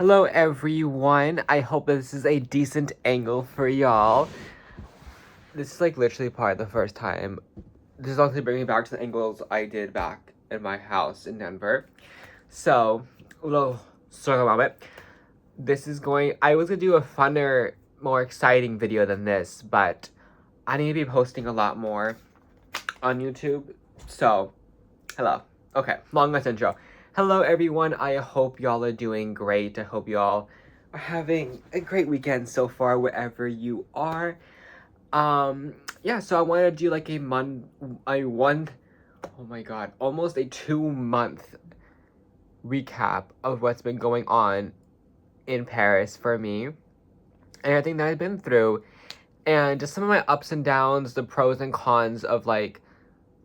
Hello everyone, I hope this is a decent angle for y'all. This is like literally probably the first time. This is also bringing me back to the angles I did back in my house in Denver. So, a little circle moment. I was gonna do a funner, more exciting video than this, but I need to be posting a lot more on YouTube. So, hello. Okay, long list intro. Hello everyone, I hope y'all are doing great. I hope y'all are having a great weekend so far wherever you are. Yeah, so I want to do like almost a 2-month recap of what's been going on in Paris for me and everything that I've been through, and just some of my ups and downs, the pros and cons of like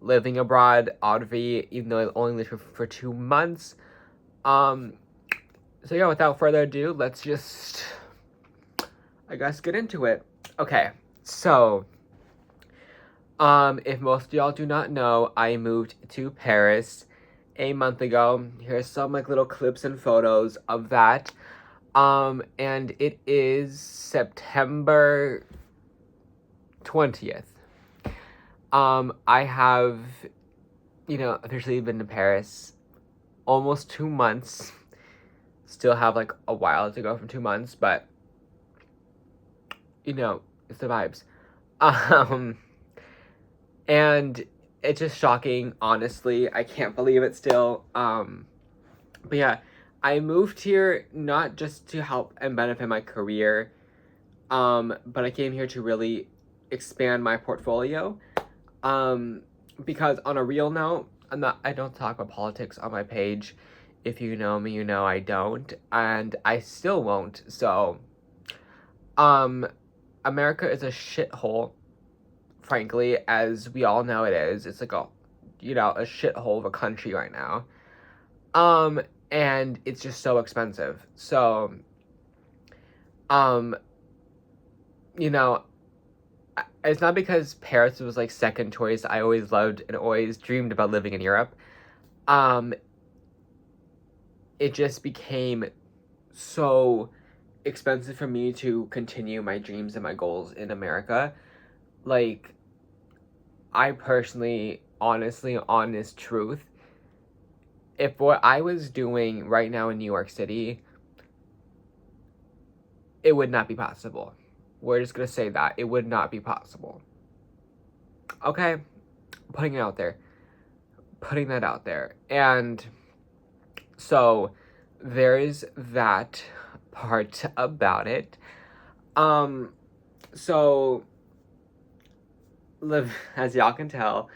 living abroad, obviously, even though I only lived for 2 months. So yeah, without further ado, let's just, I guess, get into it. Okay, so, if most of y'all do not know, I moved to Paris a month ago. Here's some like little clips and photos of that. And it is September 20th. I have, officially been to Paris almost 2 months. Still have like a while to go from 2 months, but it's the vibes. And it's just shocking, honestly. I can't believe it still. But yeah, I moved here not just to help and benefit my career, but I came here to really expand my portfolio. Because on a real note, I don't talk about politics on my page. If you know me, you know I don't, and I still won't. So, America is a shithole, frankly, as we all know it is. It's like a shithole of a country right now. And it's just so expensive. So, um, you know, it's not because Paris was like second choice. I always loved and always dreamed about living in Europe. It just became so expensive for me to continue my dreams and my goals in America. Like, I personally, honestly, honest truth, if what I was doing right now in New York City, it would not be possible. We're just gonna say that. It would not be possible. Okay? Putting it out there. Putting that out there. And so, there's that part about it. So, as y'all can tell,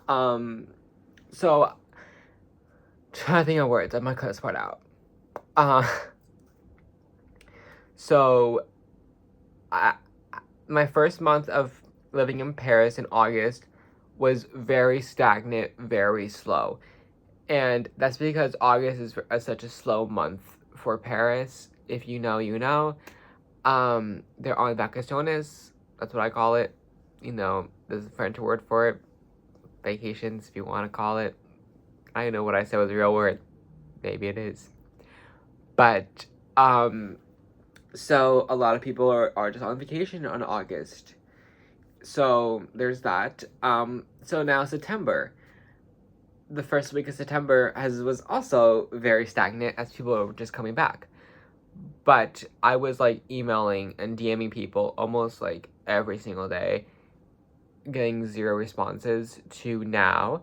so, trying to think of words, I might cut this part out. So, my first month of living in Paris in August was very stagnant, very slow. And that's because August is such a slow month for Paris. If you know, you know. They're on vacaciones. That's what I call it. There's a French word for it. Vacations, if you want to call it. I don't know what I said was a real word. Maybe it is. But, so a lot of people are just on vacation on August. So there's that. So now September. The first week of September was also very stagnant as people were just coming back. But I was like emailing and DMing people almost like every single day, getting 0 responses to now.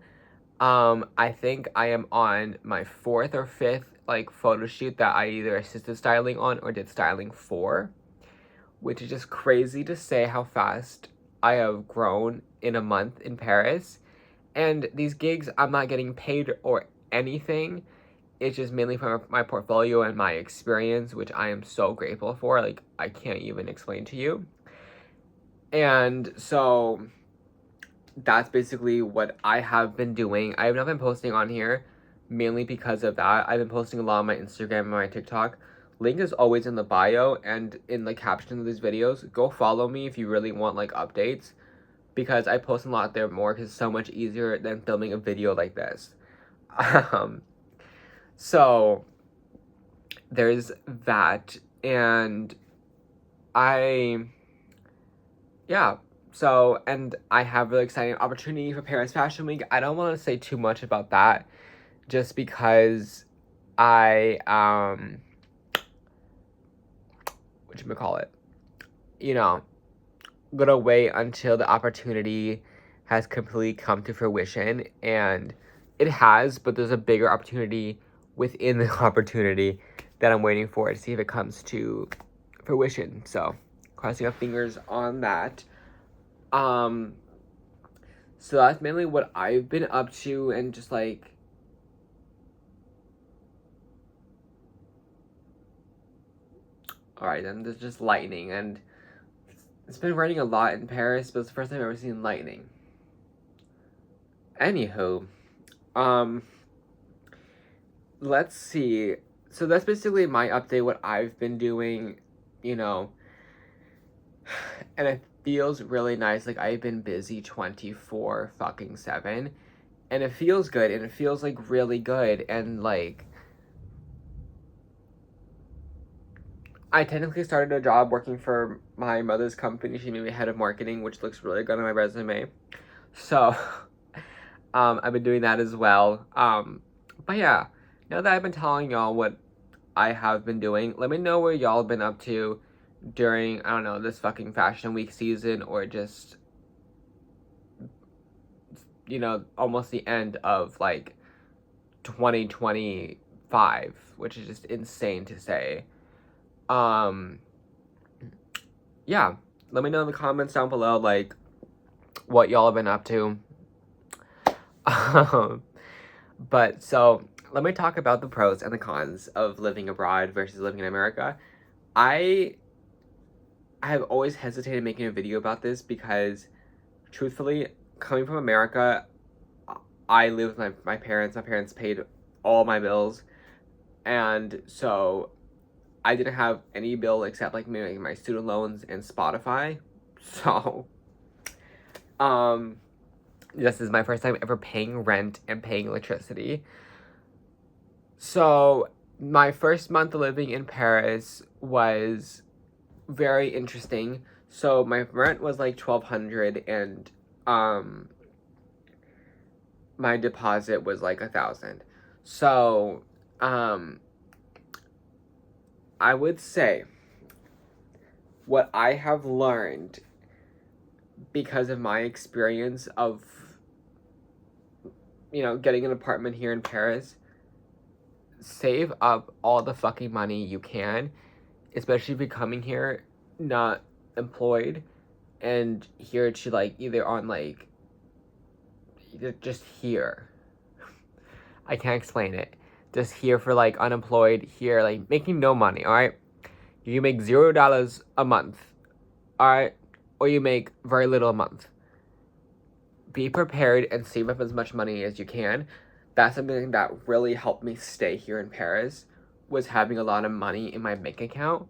I think I am on my 4th or 5th like photo shoot that I either assisted styling on or did styling for, which is just crazy to say how fast I have grown in a month in Paris. And these gigs, I'm not getting paid or anything. It's just mainly from my portfolio and my experience, which I am so grateful for. Like, I can't even explain to you. And so that's basically what I have been doing. I have not been posting on here mainly because of that. I've been posting a lot on my Instagram and my TikTok. Link is always in the bio and in the caption of these videos. Go follow me if you really want like updates, because I post a lot there more because it's so much easier than filming a video like this. So there's that, and yeah, so, and I have really exciting opportunity for Paris Fashion Week. I don't want to say too much about that, just because I, whatchamacallit, you know, gonna wait until the opportunity has completely come to fruition, and it has, but there's a bigger opportunity within the opportunity that I'm waiting for to see if it comes to fruition. So, crossing our fingers on that. So that's mainly what I've been up to, and just like, alright then, there's just lightning, and it's been raining a lot in Paris, but it's the first time I've ever seen lightning. Anywho, let's see. So that's basically my update, what I've been doing, you know, and it feels really nice. Like, I've been busy 24/7, and it feels good, and it feels like really good, and like, I technically started a job working for my mother's company. She made me head of marketing, which looks really good on my resume. So, I've been doing that as well. But yeah, now that I've been telling y'all what I have been doing, let me know what y'all have been up to during, I don't know, this fucking fashion week season, or just, you know, almost the end of like 2025, which is just insane to say. Yeah, let me know in the comments down below, like, what y'all have been up to. But so, let me talk about the pros and the cons of living abroad versus living in America. I have always hesitated making a video about this because, truthfully, coming from America, I live with my parents. My parents paid all my bills, and so I didn't have any bill except like maybe my student loans and Spotify. So, this is my first time ever paying rent and paying electricity. So, my first month living in Paris was very interesting. So, my rent was like 1,200, and my deposit was like 1,000. So, I would say what I have learned because of my experience of, you know, getting an apartment here in Paris: save up all the fucking money you can, especially if you're coming here not employed, and here to like either on like just here. I can't explain it. Just here for like unemployed, here like making no money, alright? You make $0 a month, alright? Or you make very little a month. Be prepared and save up as much money as you can. That's something that really helped me stay here in Paris, was having a lot of money in my bank account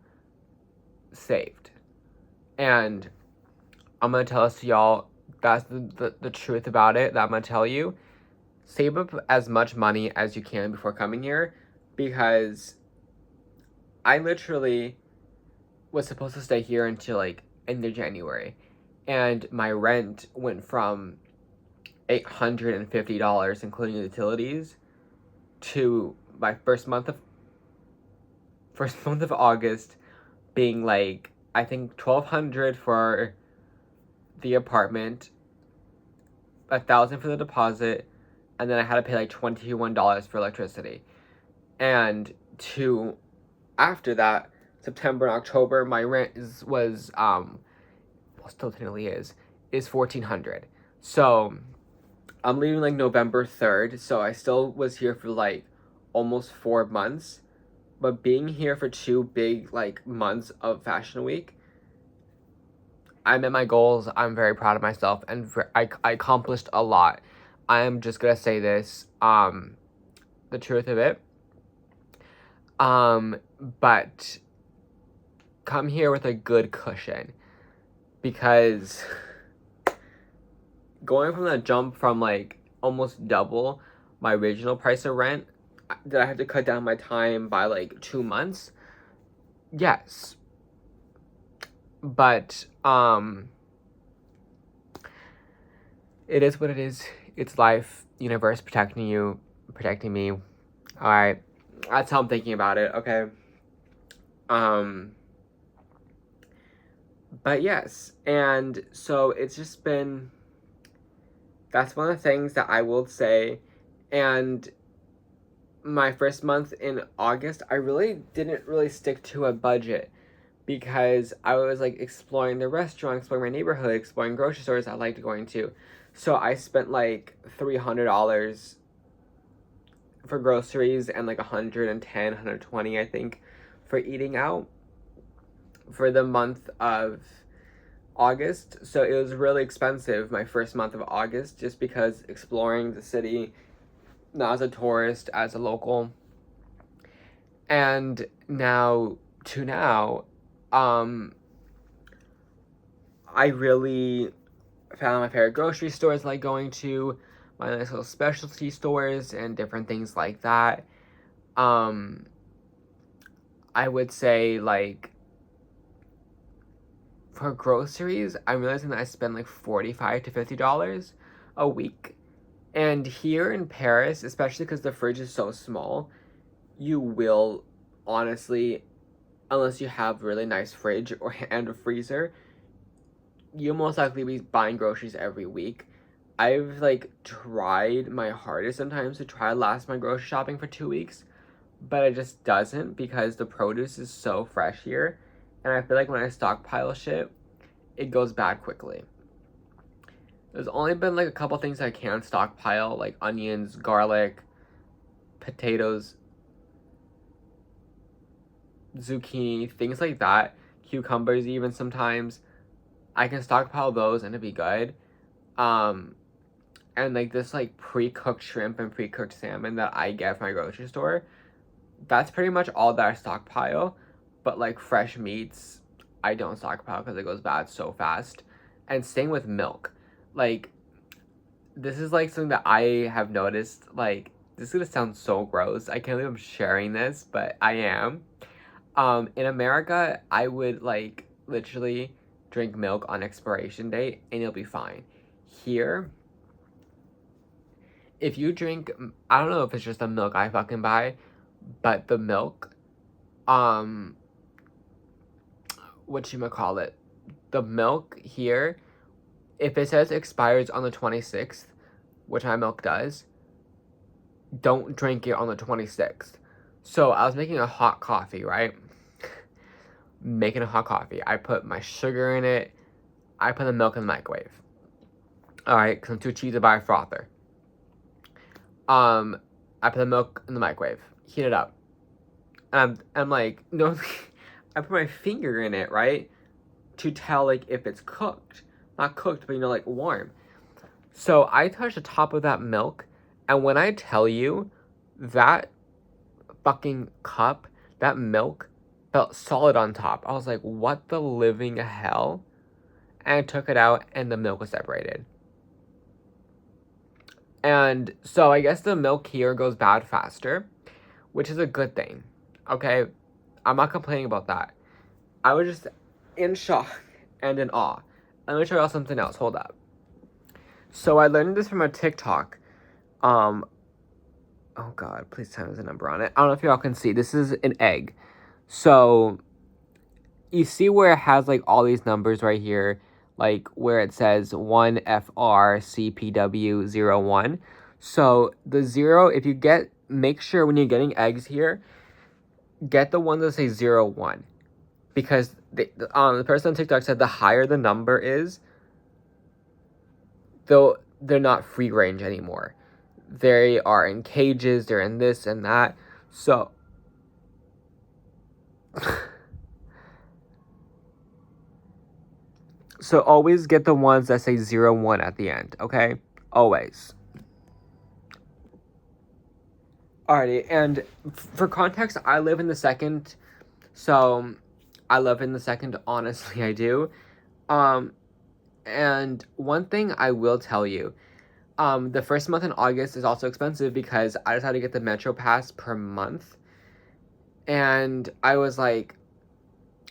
saved. And I'm gonna tell us to y'all, that's the truth about it that I'm gonna tell you. Save up as much money as you can before coming here, because I literally was supposed to stay here until like end of January, and my rent went from $850, including utilities, to my first month of August being like, I think $1,200 for the apartment, $1,000 for the deposit, and then I had to pay like $21 for electricity. And after that, September and October, my rent was still technically is $1,400. So I'm leaving like November 3rd, so I still was here for like almost 4 months. But being here for 2 big like months of Fashion Week, I met my goals. I'm very proud of myself, and I accomplished a lot. I'm just gonna say this, the truth of it. But come here with a good cushion, because going from the jump from like almost double my original price of rent did I have to cut down my time by like 2 months? Yes. But it is what it is. It's life, universe protecting you, protecting me. All right. That's how I'm thinking about it, okay? But yes, and so it's just been, that's one of the things that I will say. And my first month in August, I really didn't really stick to a budget because I was like exploring the restaurant, exploring my neighborhood, exploring grocery stores I liked going to. So I spent like $300 for groceries and like 110, 120, I think, for eating out for the month of August. So it was really expensive my first month of August just because exploring the city, not as a tourist, as a local. And now I really found my favorite grocery stores, like going to my nice little specialty stores and different things like that. I would say, like, for groceries, I'm realizing that I spend like $45 to $50 a week. And here in Paris, especially because the fridge is so small, you will honestly, unless you have a really nice fridge and a freezer, you'll most likely be buying groceries every week. I've like tried my hardest sometimes to try to last my grocery shopping for 2 weeks, but it just doesn't because the produce is so fresh here. And I feel like when I stockpile shit, it goes bad quickly. There's only been like a couple things I can stockpile, like onions, garlic, potatoes, zucchini, things like that. Cucumbers even sometimes. I can stockpile those and it'd be good. And like this like pre-cooked shrimp and pre-cooked salmon that I get from my grocery store, that's pretty much all that I stockpile. But like fresh meats, I don't stockpile because it goes bad so fast. And same with milk. Like, this is like something that I have noticed. Like, this is gonna sound so gross. I can't believe I'm sharing this, but I am. In America, I would like literally drink milk on expiration date and it'll be fine. Here, if you drink, I don't know if it's just the milk I fucking buy, but the milk, whatchamacallit, the milk here, if it says expires on the 26th, which my milk does, don't drink it on the 26th. So I was making a hot coffee, right? Making a hot coffee. I put my sugar in it. I put the milk in the microwave. Alright, because I'm too cheap to buy a frother. I put the milk in the microwave. Heat it up. And I'm like, no, I put my finger in it, right? To tell, like, if it's cooked. Not cooked, but, you know, like, warm. So I touched the top of that milk, and when I tell you, that fucking cup, that milk, felt solid on top. I was like, what the living hell? And I took it out, and the milk was separated. And so I guess the milk here goes bad faster, which is a good thing. Okay? I'm not complaining about that. I was just in shock and in awe. Let me show y'all something else. Hold up. So I learned this from a TikTok. Oh god, please tell me there's a number on it. I don't know if y'all can see. This is an egg. So you see where it has like all these numbers right here, like where it says 1FRCPW01. So the 0, if you get, make sure when you're getting eggs here, get the ones that say 01. Because the person on TikTok said the higher the number is, though they're not free range anymore. They are in cages, they're in this and that. So so always get the ones that say 01 at the end, okay? Always. Alrighty, and for context, I live in the second, so I live in the second, honestly, I do. And one thing I will tell you, The first month in August is also expensive because I decided to get the Metro Pass per month. And I was like,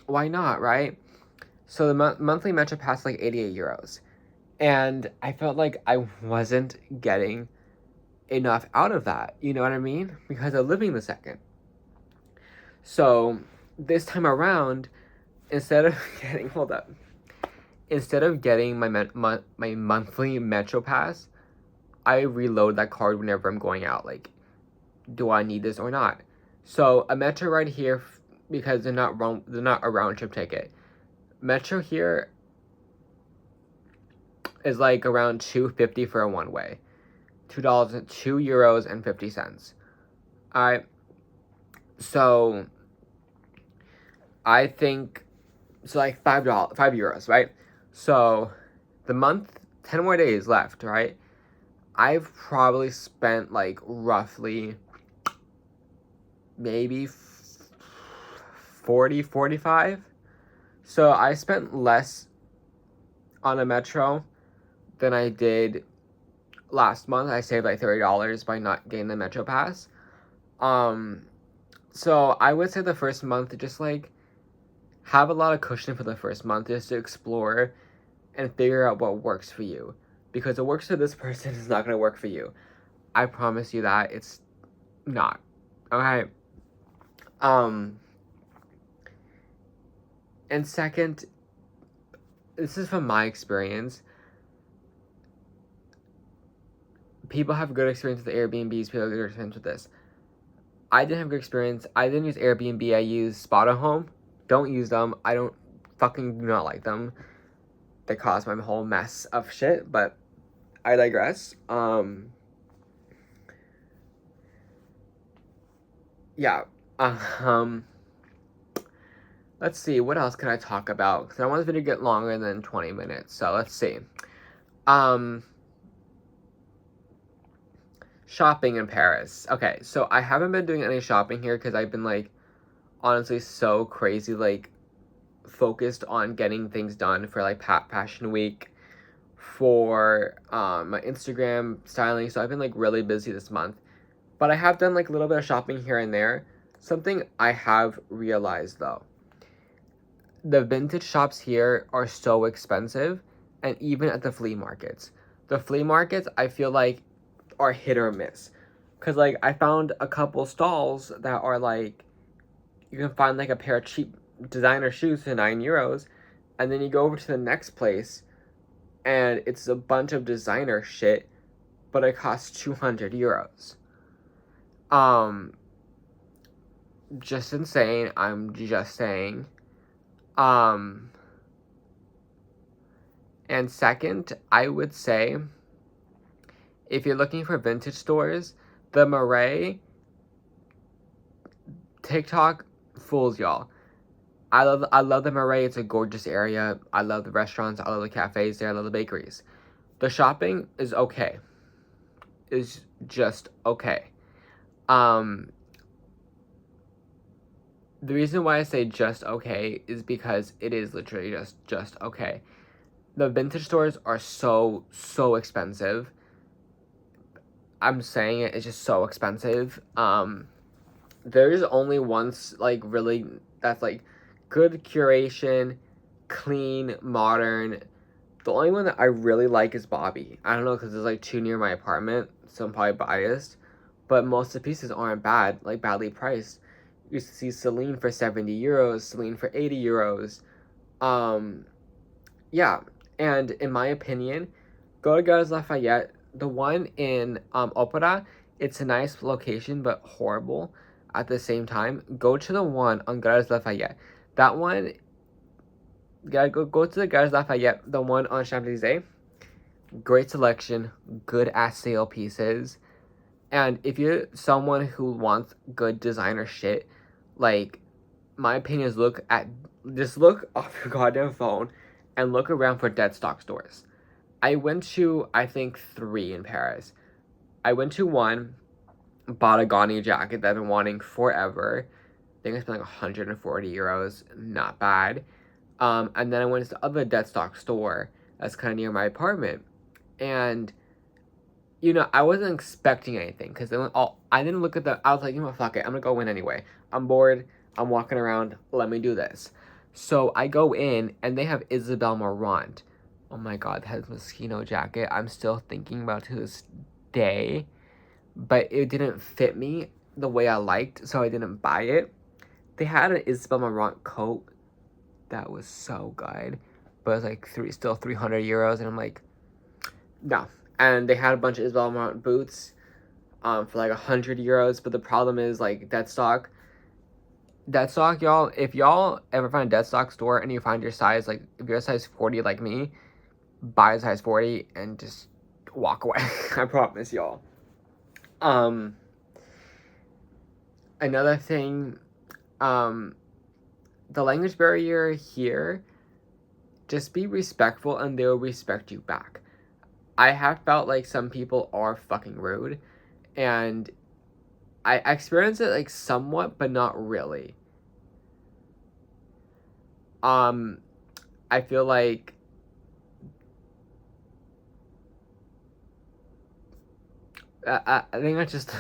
why not, right? So the monthly Metro Pass is like 88 euros. And I felt like I wasn't getting enough out of that. You know what I mean? Because I'm living the second. So this time around, instead of getting, hold up. Instead of getting my my monthly Metro Pass, I reload that card whenever I'm going out. Like, do I need this or not? So a Metro right here, because they're not a round trip ticket. Metro here is like around $2.50 for a one way, €2.50. Alright, so I think so like €5, right? So the month, 10 more days left, right? I've probably spent like roughly maybe 40, 45. So I spent less on a Metro than I did last month. I saved like $30 by not getting the Metro Pass. So I would say the first month, just like have a lot of cushion for the first month just to explore and figure out what works for you. Because what works for this person is not going to work for you. I promise you that it's not. Okay. And second, this is from my experience. People have good experience with Airbnbs. People have good experience with this. I didn't have good experience. I didn't use Airbnb. I used Spot Home. Don't use them. I don't fucking do not like them. They caused my whole mess of shit, but I digress. Yeah. Let's see. What else can I talk about? Because I want this video to get longer than 20 minutes. So let's see. Shopping in Paris. Okay, so I haven't been doing any shopping here because I've been like honestly so crazy like focused on getting things done for like Fashion Week, for my Instagram styling. So I've been like really busy this month. But I have done like a little bit of shopping here and there. Something I have realized though. The vintage shops here are so expensive, and even at the flea markets. The flea markets I feel like are hit or miss. Cause like I found a couple stalls that are like you can find like a pair of cheap designer shoes for €9, and then you go over to the next place and it's a bunch of designer shit, but it costs €200. Just insane. I'm just saying. And second, I would say if you're looking for vintage stores, the Marais TikTok fools y'all. I love the Marais. It's a gorgeous area. I love the restaurants. I love the cafes there. I love the bakeries. The shopping is okay. Is just okay. The reason why I say just okay is because it is literally just okay. The vintage stores are so expensive. I'm saying it's just so expensive. There's only once like really that's like good curation, clean, modern. The only one that I really like is Bobby. I don't know because it's like too near my apartment, so I'm probably biased. But most of the pieces aren't bad, like badly priced. You used to see Celine for €70, Celine for €80. Yeah, and in my opinion, go to Galeries Lafayette. The one in Opera, it's a nice location but horrible at the same time. Go to the one on Galeries Lafayette. That one, go to the Galeries Lafayette, the one on Champs-Élysées. Great selection, good ass sale pieces. And if you're someone who wants good designer shit, like, my opinion is just look off your goddamn phone and look around for dead stock stores. I went to, I think, 3 in Paris. I went to one, bought a Gagne jacket that I've been wanting forever. I think I spent like €140, not bad. And then I went to the other dead stock store that's kind of near my apartment. And you know, I wasn't expecting anything because I didn't look at I was like, you know what, fuck it, I'm gonna go in anyway. I'm bored. I'm walking around. Let me do this. So I go in and they have Isabel Marant. Oh my god, that Moschino jacket. I'm still thinking about it to this day, but it didn't fit me the way I liked, so I didn't buy it. They had an Isabel Marant coat that was so good, but it was like still 300 euros, and I'm like, no. And they had a bunch of Isabel Marant boots, for like 100 euros, but the problem is like dead stock, y'all. If y'all ever find a dead stock store and you find your size, like if you're a size 40 like me, buy a size 40 and just walk away. I promise y'all. Another thing, the language barrier here, just be respectful and they'll respect you back. I have felt like some people are fucking rude, and I experienced it like somewhat, but not really. I feel like I think that's just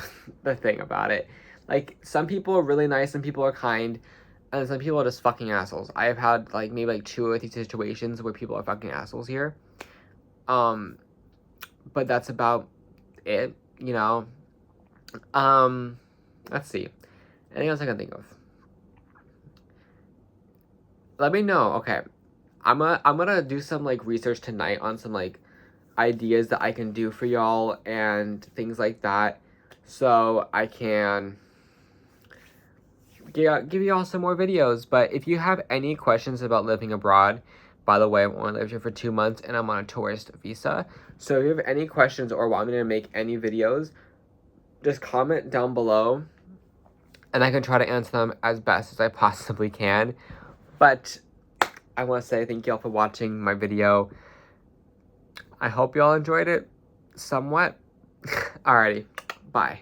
the thing about it. Like, some people are really nice, some people are kind, and some people are just fucking assholes. I have had like maybe like 2 or 3 situations where people are fucking assholes here. But that's about it, you know. Let's see. Anything else I can think of? Let me know. Okay. I'm gonna do some like research tonight on some like ideas that I can do for y'all and things like that, so I can give y'all some more videos. But if you have any questions about living abroad, by the way, I've only lived here for 2 months and I'm on a tourist visa, so if you have any questions or want me to make any videos, just comment down below and I can try to answer them as best as I possibly can. But I want to say thank y'all for watching my video. I hope y'all enjoyed it somewhat. Alrighty, bye.